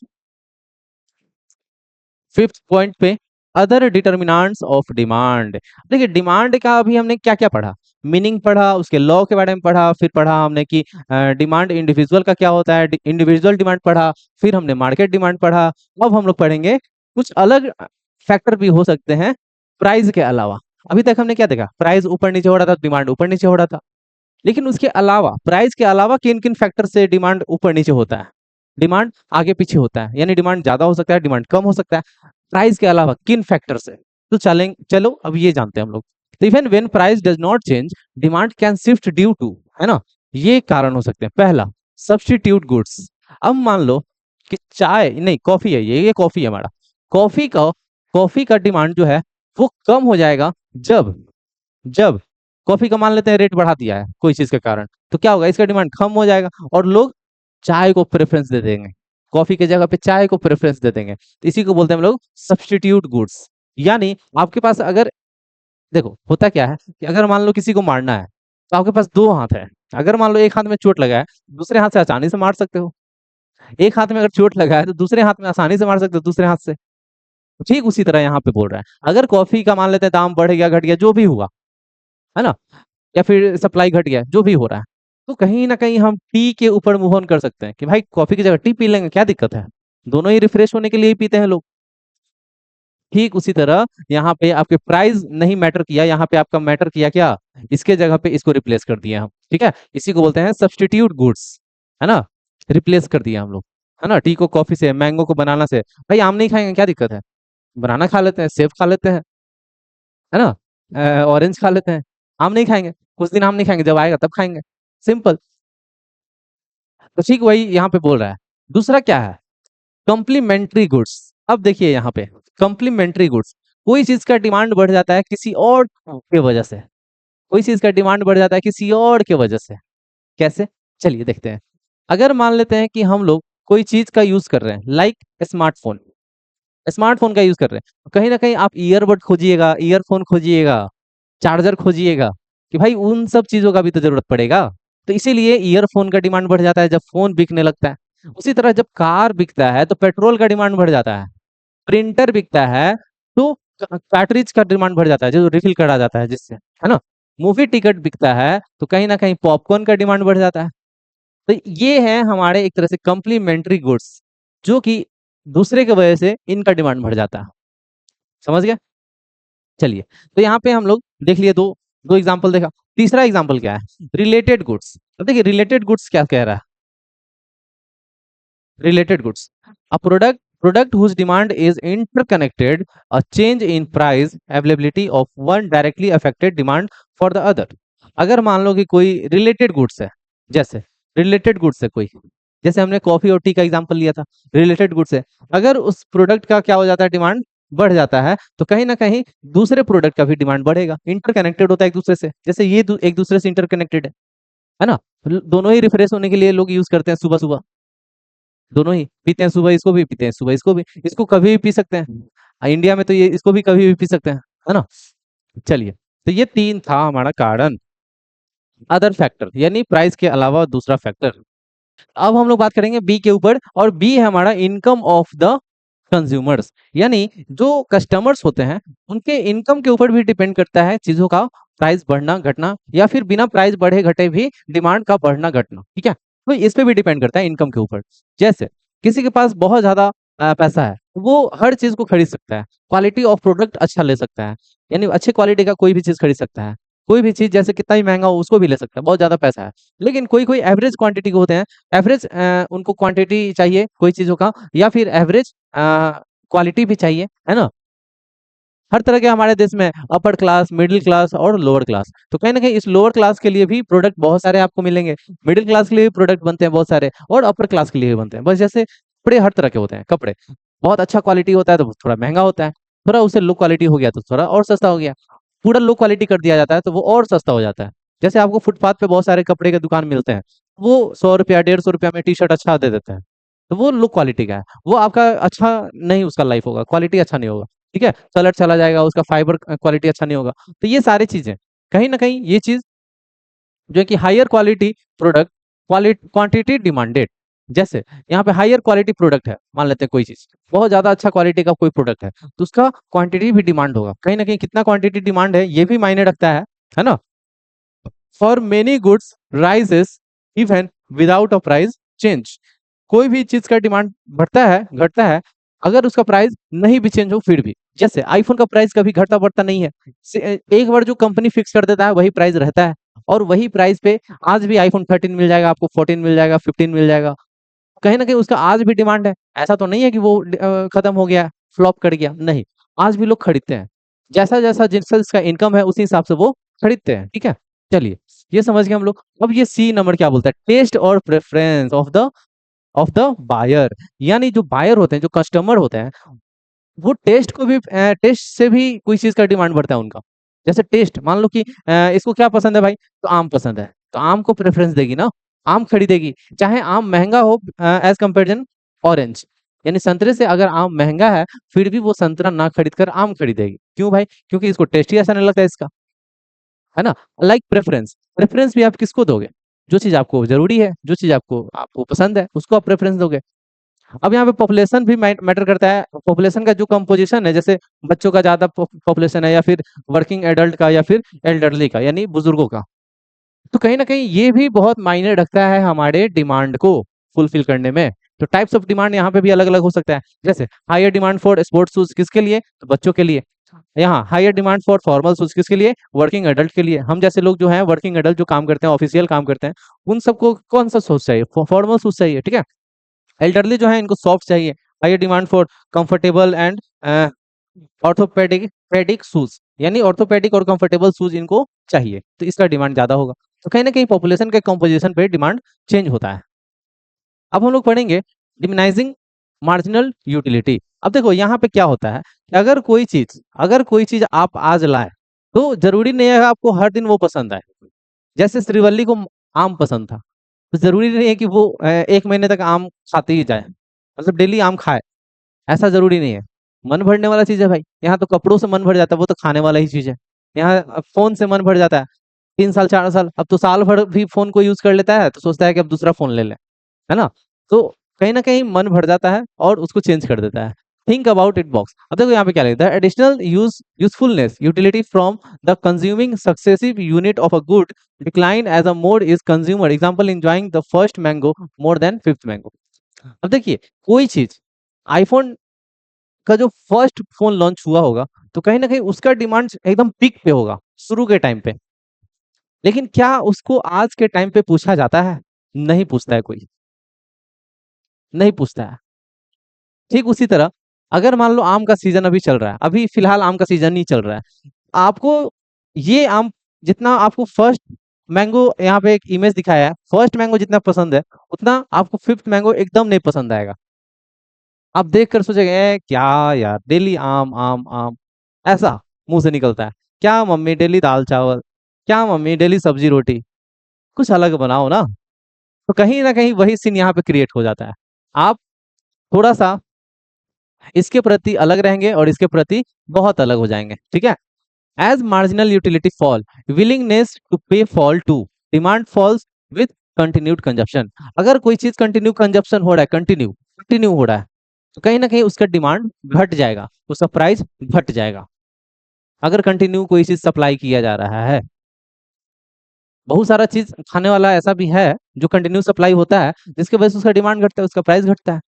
फिफ्थ पॉइंट पे, अदर डिटर्मिनेंट्स ऑफ डिमांड। देखिए डिमांड का अभी हमने क्या क्या पढ़ा, मीनिंग पढ़ा, उसके लॉ के बारे में पढ़ा, फिर पढ़ा हमने कि डिमांड इंडिविजुअल का क्या होता है, इंडिविजुअल डिमांड पढ़ा, फिर हमने मार्केट डिमांड पढ़ा। अब हम लोग पढ़ेंगे कुछ अलग फैक्टर भी हो सकते हैं प्राइस के अलावा। अभी तक हमने क्या देखा, प्राइस ऊपर नीचे हो रहा था, डिमांड ऊपर नीचे हो रहा था, लेकिन उसके अलावा प्राइस के अलावा किन किन फैक्टर से डिमांड ऊपर नीचे होता है, डिमांड आगे पीछे होता है, यानी डिमांड ज्यादा हो सकता है, डिमांड कम हो सकता है, प्राइस के अलावा किन फैक्टर से। तो चलो अब ये जानते हैं हम लोग। तो even when price does not change, demand can shift due to, है ना, ये कारण हो सकते हैं। पहला सब्स्टिट्यूट गुड्स। अब मान लो कि चाय नहीं, कॉफी है, ये कॉफी है हमारा, कॉफी का कॉफी का डिमांड जो है वो कम हो जाएगा जब जब कॉफी का मान लेते हैं रेट बढ़ा दिया है कोई चीज के कारण, तो क्या होगा, इसका डिमांड कम हो जाएगा और लोग चाय को प्रेफरेंस दे देंगे, कॉफी की जगह पे चाय को प्रेफरेंस दे देंगे। तो इसी को बोलते हैं हम लोग सब्स्टिट्यूट गुड्स। यानी आपके पास अगर, देखो होता क्या है कि अगर मान लो किसी को मारना है तो आपके पास दो हाथ है, अगर मान लो एक हाथ में चोट लगा है, दूसरे हाथ से आसानी से मार सकते हो। एक हाथ में अगर चोट लगा है तो दूसरे हाथ में आसानी से मार सकते हो दूसरे हाथ से। ठीक उसी तरह यहाँ पे बोल रहा है, अगर कॉफी का मान लेते हैं दाम बढ़ गया घट गया जो भी हुआ, है ना, या फिर सप्लाई घट गया जो भी हो रहा है, तो कहीं ना कहीं हम टी के ऊपर मूव ऑन कर सकते हैं कि भाई कॉफी की जगह टी पी लेंगे, क्या दिक्कत है, दोनों ही रिफ्रेश होने के लिए ही पीते हैं लोग। ठीक उसी तरह यहाँ पे आपके प्राइस नहीं मैटर किया, यहाँ पे आपका मैटर किया क्या, इसके जगह पे इसको रिप्लेस कर दिया हम, ठीक है, इसी को बोलते हैं सब्स्टिट्यूट गुड्स, है ना, रिप्लेस कर दिया हम लोग, है ना। टी को कॉफी से, मैंगो को बनाना से, भाई आम नहीं खाएंगे क्या दिक्कत है, बनाना खा लेते हैं, सेब खा लेते हैं, है ना, ऑरेंज खा लेते हैं, आम नहीं खाएंगे, कुछ दिन आम नहीं खाएंगे, जब आएगा तब खाएंगे, सिंपल। तो ठीक वही यहाँ पे बोल रहा है। दूसरा क्या है, कॉम्प्लीमेंट्री गुड्स। अब देखिए यहाँ पे कॉम्प्लीमेंट्री गुड्स, कोई चीज का डिमांड बढ़ जाता है किसी और के वजह से, कोई चीज का डिमांड बढ़ जाता है किसी और के वजह से, कैसे, चलिए देखते हैं। अगर मान लेते हैं कि हम लोग कोई चीज का यूज कर रहे हैं, लाइक स्मार्टफोन, स्मार्टफोन का यूज कर रहे हैं, तो कहीं ना कहीं आप ईयरबड खोजिएगा, ईयरफोन खोजिएगा, चार्जर खोजिएगा, कि भाई उन सब चीजों का भी तो जरूरत पड़ेगा। तो इसीलिए ईयरफोन का डिमांड बढ़ जाता है जब फोन बिकने लगता है। उसी तरह जब कार बिकता है तो पेट्रोल का डिमांड बढ़ जाता है। प्रिंटर बिकता है तो कार्ट्रिज का डिमांड बढ़ जाता है, जो रिफिल करा जाता है जिससे, है ना। मूवी टिकट बिकता है तो कहीं ना कहीं पॉपकॉर्न का डिमांड बढ़ जाता है। तो ये है हमारे एक तरह से कम्प्लीमेंट्री गुड्स, जो कि दूसरे की वजह से इनका डिमांड बढ़ जाता है। समझ गया। चलिए, तो यहाँ पे हम लोग देख लिए, दो दो एग्जाम्पल देखा। तीसरा एग्जाम्पल क्या है, रिलेटेड गुड्स। अब देखिए रिलेटेड गुड्स क्या कह रहा है। related goods, a product whose demand is interconnected, a change in price availability of one directly affected demand for the other। अगर मान लो कि कोई रिलेटेड गुड्स है, जैसे रिलेटेड गुड्स है कोई, जैसे हमने कॉफी और टी का एग्जांपल लिया था, रिलेटेड गुड्स है। अगर उस प्रोडक्ट का क्या हो जाता है, डिमांड बढ़ जाता है, तो कहीं ना कहीं दूसरे प्रोडक्ट का भी डिमांड बढ़ेगा। इंटरकनेक्टेड होता है एक दूसरे से, जैसे ये एक दूसरे से इंटरकनेक्टेड है ना। दोनों ही रिफ्रेश होने के लिए लोग यूज करते हैं सुबह सुबह, दोनों ही पीते हैं, सुबह इसको भी पीते हैं, सुबह इसको भी, इसको कभी भी पी सकते हैं। इंडिया में तो ये इसको भी कभी भी पी सकते हैं, है ना। चलिए, तो ये तीन था हमारा कारण। अदर फैक्टर यानी प्राइस के अलावा दूसरा फैक्टर। अब हम लोग बात करेंगे बी के ऊपर, और बी है हमारा इनकम ऑफ द कंज्यूमर्स, यानी जो कस्टमर्स होते हैं उनके इनकम के ऊपर भी डिपेंड करता है चीजों का प्राइस बढ़ना घटना, या फिर बिना प्राइस बढ़े घटे भी डिमांड का बढ़ना घटना। ठीक है, तो इस पे भी डिपेंड करता है इनकम के ऊपर। जैसे किसी के पास बहुत ज्यादा पैसा है, वो हर चीज को खरीद सकता है, क्वालिटी ऑफ प्रोडक्ट अच्छा ले सकता है, यानी अच्छे क्वालिटी का कोई भी चीज खरीद सकता है। कोई भी चीज जैसे कितना ही महंगा हो उसको भी ले सकता है, बहुत ज्यादा पैसा है। लेकिन कोई कोई एवरेज क्वांटिटी के होते हैं, एवरेज उनको क्वांटिटी चाहिए कोई चीजों का, या फिर एवरेज क्वालिटी भी चाहिए, है ना। हर तरह के हमारे देश में अपर क्लास, मिडिल क्लास और लोअर क्लास, तो कहीं ना कहीं इस लोअर क्लास के लिए भी प्रोडक्ट बहुत सारे आपको मिलेंगे, मिडिल क्लास के लिए भी प्रोडक्ट बनते हैं बहुत सारे, और अपर क्लास के लिए भी बनते हैं। बस जैसे कपड़े हर तरह के होते हैं, कपड़े बहुत अच्छा क्वालिटी होता है तो थोड़ा महंगा होता है, थोड़ा उससे लो क्वालिटी हो गया तो थोड़ा और सस्ता हो गया, पूरा लो क्वालिटी कर दिया जाता है तो वो और सस्ता हो जाता है। जैसे आपको फुटपाथ पे बहुत सारे कपड़े के दुकान मिलते हैं, वो 100 रुपया 150 रुपया में टी शर्ट अच्छा दे देते हैं, तो वो लो क्वालिटी का है, वो आपका अच्छा नहीं उसका लाइफ होगा, क्वालिटी अच्छा नहीं होगा। ठीक है, कलर चला जाएगा, उसका फाइबर क्वालिटी अच्छा नहीं होगा। तो ये सारी चीजें कहीं ना कहीं ये चीज जो है कि higher quality product, quality quantity demanded. जैसे यहाँ पे हायर क्वालिटी प्रोडक्ट है, मान लेते हैं कोई चीज बहुत ज्यादा अच्छा क्वालिटी का कोई प्रोडक्ट है, तो उसका क्वांटिटी भी डिमांड होगा। कहीं ना कहीं कितना क्वांटिटी डिमांड है ये भी मायने रखता है ना। For many goods rises even without a price change. कोई भी चीज का डिमांड बढ़ता है घटता है, अगर उसका प्राइस नहीं भी चेंज हो फिर भी। जैसे आईफोन का प्राइस कभी घटता बढ़ता नहीं है, एक बार जो कंपनी फिक्स कर देता है वही प्राइस रहता है, और वही प्राइस पे आज भी आईफोन 13 मिल जाएगा आपको, 14 मिल जाएगा, 15 मिल जाएगा। कहीं ना कहीं उसका आज भी डिमांड है, ऐसा तो नहीं है कि वो खत्म हो गया, फ्लॉप कर गया, नहीं, आज भी लोग खरीदते हैं। जैसा जैसा जिसका इनकम है उसी हिसाब से वो खरीदते हैं। ठीक है, चलिए, ये समझ गए हम लोग। अब ये सी नंबर क्या बोलता है, टेस्ट और प्रेफरेंस ऑफ द बायर, यानी जो बायर होते हैं, जो कस्टमर होते हैं, वो टेस्ट को भी टेस्ट से भी कोई चीज का डिमांड बढ़ता है उनका। जैसे टेस्ट, मान लो कि इसको क्या पसंद है भाई, तो आम पसंद है, तो आम को प्रेफरेंस देगी ना, आम खरीदेगी, चाहे आम महंगा हो एज कंपेरिजन ऑरेंज। यानी संतरे से अगर आम महंगा है फिर भी वो संतरा ना खरीद कर आम खरीदेगी, क्यों भाई, क्योंकि इसको टेस्ट ही ऐसा नहीं लगता है इसका, है ना। लाइक प्रेफरेंस, प्रेफरेंस भी आप किसको दोगे, जो चीज आपको जरूरी है, जो चीज आपको आपको पसंद है उसको आप प्रेफरेंस दोगे। अब यहाँ पे पॉपुलेशन भी मैटर करता है, पॉपुलेशन का जो कंपोजिशन है, जैसे बच्चों का ज्यादा पॉपुलेशन है, या फिर वर्किंग एडल्ट का, या फिर एल्डरली का यानी बुजुर्गों का, तो कहीं ना कहीं ये भी बहुत मायने रखता है हमारे डिमांड को फुलफिल करने में। तो टाइप्स ऑफ डिमांड यहाँ पे भी अलग अलग हो सकता है। जैसे higher demand for sports shoes किसके लिए, तो बच्चों के लिए। यहाँ higher demand for formal shoes किसके लिए, वर्किंग एडल्ट के लिए। हम जैसे लोग जो हैं वर्किंग एडल्ट जो काम करते हैं, ऑफिशियल काम करते हैं, उन सबको कौन सा शूज चाहिए, फॉर्मल शूज चाहिए। ठीक है, एल्डरली जो है इनको सॉफ्ट चाहिए। Higher demand for comfortable and orthopaedic pedic shoes, यानी ऑर्थोपेडिक और कंफर्टेबल शूज इनको चाहिए, तो इसका डिमांड ज्यादा होगा। तो कहीं ना कहीं पॉपुलेशन के कंपोजिशन पे डिमांड चेंज होता है। अब हम लोग पढ़ेंगे डिमिनाइजिंग मार्जिनल यूटिलिटी। अब देखो यहाँ पे क्या होता है कि अगर कोई चीज आप आज लाए, तो जरूरी नहीं है आपको हर दिन वो पसंद आए। जैसे श्रीवल्ली को आम पसंद था, तो जरूरी नहीं है कि वो 1 महीने तक आम खाते ही जाए, मतलब डेली आम खाए, ऐसा जरूरी नहीं है। मन भरने वाला चीज है भाई। यहाँ तो कपड़ों से मन भर जाता है, वो तो खाने वाला ही चीज है। यहाँ फोन से मन भर जाता है, 3 साल 4 साल, अब तो साल भर भी फोन को यूज कर लेता है तो सोचता है कि अब दूसरा फोन ले ले, है ना। तो कहीं ना कहीं मन भर जाता है और उसको चेंज कर देता है। Think about it box. अब देखो यहाँ पे क्या लिखता है, additional usefulness utility from the consuming successive unit of a good decline as a mode is consumer, example enjoying the first mango more than fifth mango. अब देखिए, कोई चीज, आईफोन का जो फर्स्ट फोन लॉन्च हुआ होगा तो कहीं ना कहीं उसका डिमांड एकदम पीक पे होगा शुरू के टाइम पे, लेकिन क्या उसको आज के टाइम पे पूछा जाता है? नहीं पूछता है कोई, नहीं पूछता है। ठीक उसी तरह, अगर मान लो आम का सीजन अभी चल रहा है, अभी फिलहाल आम का सीजन ही चल रहा है, आपको ये आम जितना आपको फर्स्ट मैंगो, यहाँ पे एक इमेज दिखाया है, फर्स्ट मैंगो जितना पसंद है उतना आपको फिफ्थ मैंगो एकदम नहीं पसंद आएगा। आप देख कर सोचेंगे, क्या यार डेली आम आम आम, ऐसा मुंह से निकलता है। क्या मम्मी डेली दाल चावल, क्या मम्मी डेली सब्जी रोटी, कुछ अलग बनाओ ना। तो कहीं ना कहीं वही सीन यहाँ पे क्रिएट हो जाता है। आप थोड़ा सा इसके प्रति अलग रहेंगे और इसके प्रति बहुत अलग हो जाएंगे, ठीक है। As marginal utility fall, willingness to pay fall to, demand falls with continued consumption. अगर कोई चीज कंटिन्यू कंजप्शन हो रहा है, कंटिन्यू कंटिन्यू हो रहा है, तो कहीं ना कहीं उसका डिमांड घट जाएगा, उसका प्राइस घट जाएगा। अगर कंटिन्यू कोई चीज सप्लाई किया जा रहा है, बहुत सारा चीज खाने वाला ऐसा भी है जो कंटिन्यू सप्लाई होता है, जिसके वजह से उसका डिमांड घटता है, उसका प्राइस घटता है।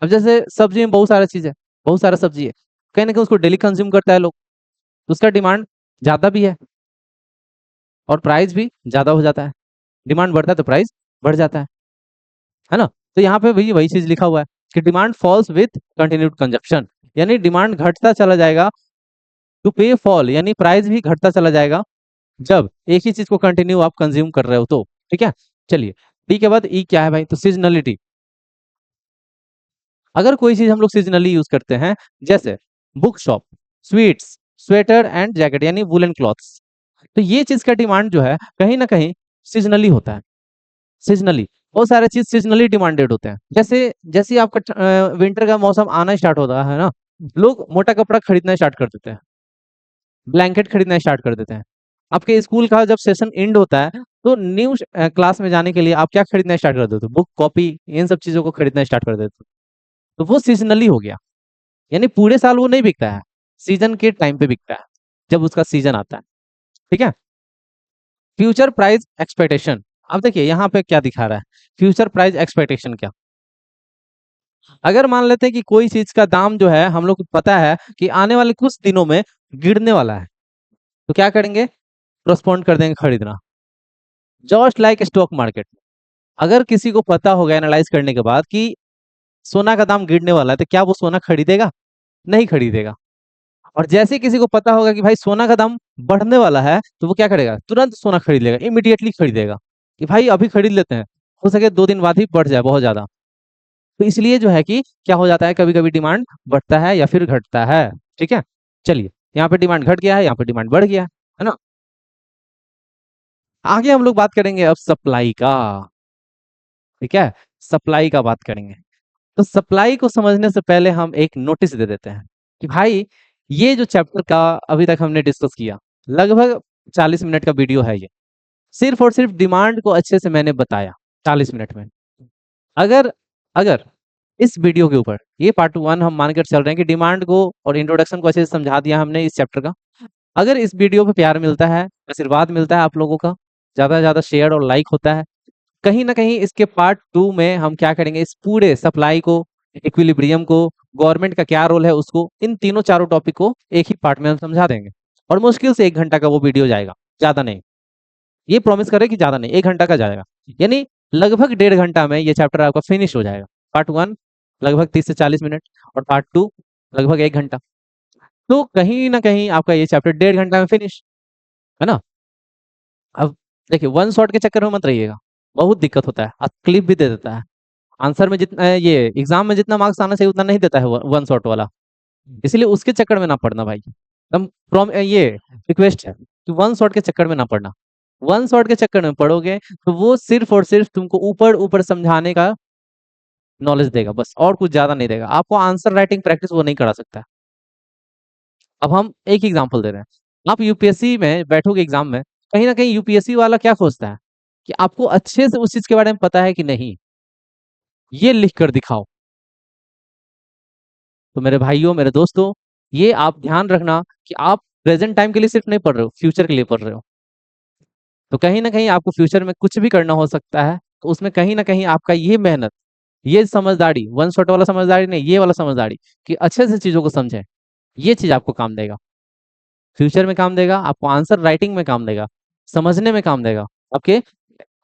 अब जैसे सब्जी में बहुत सारा चीज है, बहुत सारा सब्जी है, कहीं ना कहीं उसको डेली कंज्यूम करता है लोग, तो उसका डिमांड ज्यादा भी है और प्राइस भी ज्यादा हो जाता है। डिमांड बढ़ता है तो प्राइस बढ़ जाता है ना। तो यहाँ पे वही वही चीज लिखा हुआ है कि demand falls with continued consumption, यानी डिमांड घटता चला जाएगा, टू पे फॉल यानी प्राइस भी घटता चला जाएगा जब एक ही चीज को कंटिन्यू आप कंज्यूम कर रहे हो तो, ठीक है। चलिए, टी के बाद ई क्या है भाई, तो सीजनलिटी। अगर कोई चीज हम लोग सीजनली यूज करते हैं, जैसे book shop, sweets, sweater and jacket यानी वुलन क्लॉथ्स, तो ये चीज का डिमांड जो है कहीं ना कहीं सीजनली होता है। सीजनली बहुत सारे चीज सीजनली डिमांडेड होते हैं। जैसे जैसे ही आपका विंटर का मौसम आना स्टार्ट होता है ना, लोग मोटा कपड़ा खरीदना स्टार्ट कर देते हैं, ब्लैंकेट खरीदना स्टार्ट कर देते हैं। आपके स्कूल का जब सेशन एंड होता है तो न्यू क्लास में जाने के लिए आप क्या खरीदना स्टार्ट कर देते हो? बुक, कॉपी, इन सब चीजों को खरीदना स्टार्ट कर देते हो। तो वो सीजनली हो गया, यानी पूरे साल वो नहीं बिकता है, सीजन के टाइम पे बिकता है, जब उसका सीजन आता है, ठीक है। Future price expectation. अब देखिए यहाँ पे क्या दिखा रहा है, फ्यूचर प्राइस एक्सपेक्टेशन क्या। अगर मान लेते हैं कि कोई चीज का दाम जो है हम लोग को पता है कि आने वाले कुछ दिनों में गिरने वाला है, तो क्या करेंगे? पोस्टपोन कर देंगे खरीदना। जस्ट लाइक स्टॉक मार्केट, अगर किसी को पता होगा एनालाइज करने के बाद कि सोना का दाम गिरने वाला है, तो क्या वो सोना खरीदेगा? नहीं खरीदेगा। और जैसे किसी को पता होगा कि भाई सोना का दाम बढ़ने वाला है, तो वो क्या करेगा? तुरंत सोना खरीद लेगा, इमीडिएटली खरीदेगा कि भाई अभी खरीद लेते हैं, हो सके 2 दिन बाद ही बढ़ जाए बहुत ज्यादा। तो इसलिए जो है कि क्या हो जाता है, कभी कभी डिमांड बढ़ता है या फिर घटता है, ठीक है। चलिए, यहाँ पे डिमांड घट गया है, यहाँ पे डिमांड बढ़ गया है ना। आगे हम लोग बात करेंगे अब सप्लाई का, ठीक है। सप्लाई का बात करेंगे। तो सप्लाई को समझने से पहले हम एक नोटिस दे देते हैं कि भाई ये जो चैप्टर का अभी तक हमने डिस्कस किया, लगभग 40 मिनट का वीडियो है ये, सिर्फ और सिर्फ डिमांड को अच्छे से मैंने बताया 40 मिनट में। अगर अगर इस वीडियो के ऊपर, ये पार्ट 1 हम मानकर चल रहे हैं कि डिमांड को और इंट्रोडक्शन को अच्छे से समझा दिया हमने इस चैप्टर का, अगर इस वीडियो पे प्यार मिलता है, आशीर्वाद मिलता है आप लोगों का, ज्यादा से ज्यादा शेयर और लाइक होता है, कहीं ना कहीं इसके पार्ट 2 में हम क्या करेंगे, इस पूरे सप्लाई को, इक्विलिब्रियम को, गवर्नमेंट का क्या रोल है उसको, इन तीनों चारों टॉपिक को एक ही पार्ट में हम समझा देंगे। और मुश्किल से 1 घंटा का वो वीडियो जाएगा, ज्यादा नहीं। ये प्रॉमिस करें कि ज्यादा नहीं, 1 घंटा का जाएगा, यानी लगभग 1.5 घंटा में ये चैप्टर आपका फिनिश हो जाएगा। पार्ट 1 लगभग 30 से 40 मिनट और पार्ट 2 लगभग 1 घंटा। तो कहीं ना कहीं आपका ये चैप्टर 1.5 घंटा में फिनिश, है ना। अब देखिए, वन शॉट के चक्कर में मत रहिएगा, बहुत दिक्कत होता है, क्लिप भी दे देता है। आंसर में जितना ये एग्जाम में जितना मार्क्स आना चाहिए उतना नहीं देता है वन शॉट वाला, इसलिए उसके चक्कर में ना पड़ना भाई। हम ये रिक्वेस्ट है कि वन शॉट के चक्कर में ना पड़ना। वन शॉट के चक्कर में पड़ोगे तो वो सिर्फ और सिर्फ तुमको ऊपर ऊपर समझाने का नॉलेज देगा बस, और कुछ ज्यादा नहीं देगा आपको। आंसर राइटिंग प्रैक्टिस वो नहीं करा सकता। अब हम एक एग्जांपल दे रहे हैं। आप यूपीएससी में बैठोगे एग्जाम में, कहीं ना कहीं यूपीएससी वाला क्या खोजता है कि आपको अच्छे से उस चीज के बारे में पता है कि नहीं, ये लिख कर दिखाओ। तो मेरे भाइयों, मेरे दोस्तों, ये आप ध्यान रखना कि आप प्रेजेंट टाइम के लिए सिर्फ नहीं पढ़ रहे हो, फ्यूचर के लिए पढ़ रहे हो। तो कहीं ना कहीं आपको फ्यूचर में कुछ भी करना हो सकता है, तो उसमें कहीं ना कहीं आपका ये मेहनत, ये समझदारी, वन शॉट वाला समझदारी नहीं, ये वाला समझदारी कि अच्छे से चीजों को समझें, ये चीज आपको काम देगा, फ्यूचर में काम देगा, आपको आंसर राइटिंग में काम देगा, समझने में काम देगा, आपके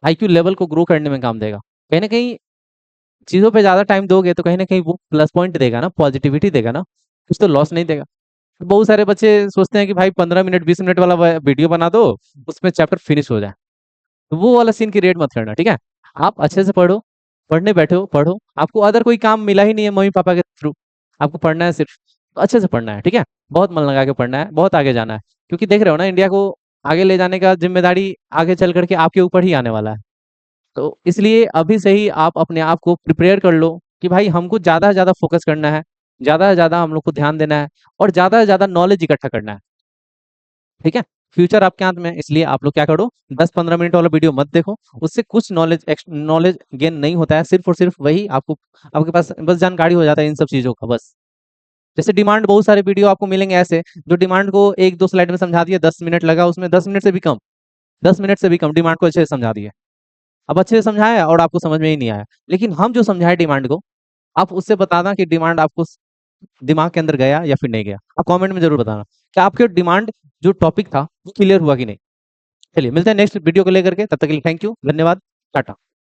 आईक्यू लेवल को ग्रो करने में काम देगा। कहीं ना कहीं चीजों पे ज्यादा टाइम दोगे तो कहीं ना कहीं वो प्लस पॉइंट देगा ना, पॉजिटिविटी देगा ना, कुछ तो लॉस नहीं देगा। बहुत सारे बच्चे सोचते हैं कि भाई 15 मिनट 20 मिनट वाला वीडियो बना दो, उसमें चैप्टर फिनिश हो जाए। तो वो वाला सीन क्रिएट मत करना, ठीक है। आप अच्छे से पढ़ो, पढ़ने बैठे हो पढ़ो, आपको अदर कोई काम मिला ही नहीं है मम्मी पापा के थ्रू, आपको पढ़ना है सिर्फ, तो अच्छे से पढ़ना है, ठीक है। बहुत मन लगा के पढ़ना है, बहुत आगे जाना है, क्योंकि देख रहे हो ना इंडिया को आगे ले जाने का जिम्मेदारी आगे चल करके आपके ऊपर ही आने वाला है। तो इसलिए अभी से ही आप अपने आप को प्रिपेयर कर लो कि भाई हमको ज्यादा से ज्यादा फोकस करना है, ज्यादा से ज्यादा हम लोग को ध्यान देना है, और ज्यादा से ज्यादा नॉलेज इकट्ठा करना है, ठीक है। फ्यूचर आपके हाथ में है, इसलिए आप लोग क्या करो, 10-15 मिनट वाला वीडियो मत देखो, उससे कुछ नॉलेज गेन नहीं होता है, सिर्फ और सिर्फ वही आपको, आपके पास बस जानकारी हो जाता है इन सब चीजों का बस। जैसे डिमांड, बहुत सारे वीडियो आपको मिलेंगे ऐसे जो डिमांड को 1-2 स्लाइड में समझा दिया, 10 मिनट लगा उसमें, 10 मिनट से भी कम, 10 मिनट से भी कम डिमांड को अच्छे से समझा दिया। अब अच्छे से समझाया और आपको समझ में ही नहीं आया, लेकिन हम जो समझाए डिमांड को, आप उससे बताना कि डिमांड आपको दिमाग के अंदर गया या फिर नहीं गया। आप कमेंट में जरूर बताना कि आपके डिमांड जो टॉपिक था वो क्लियर हुआ कि नहीं। चलिए मिलते हैं नेक्स्ट वीडियो को लेकर के, तब तक के लिए थैंक यू, धन्यवाद, टाटा।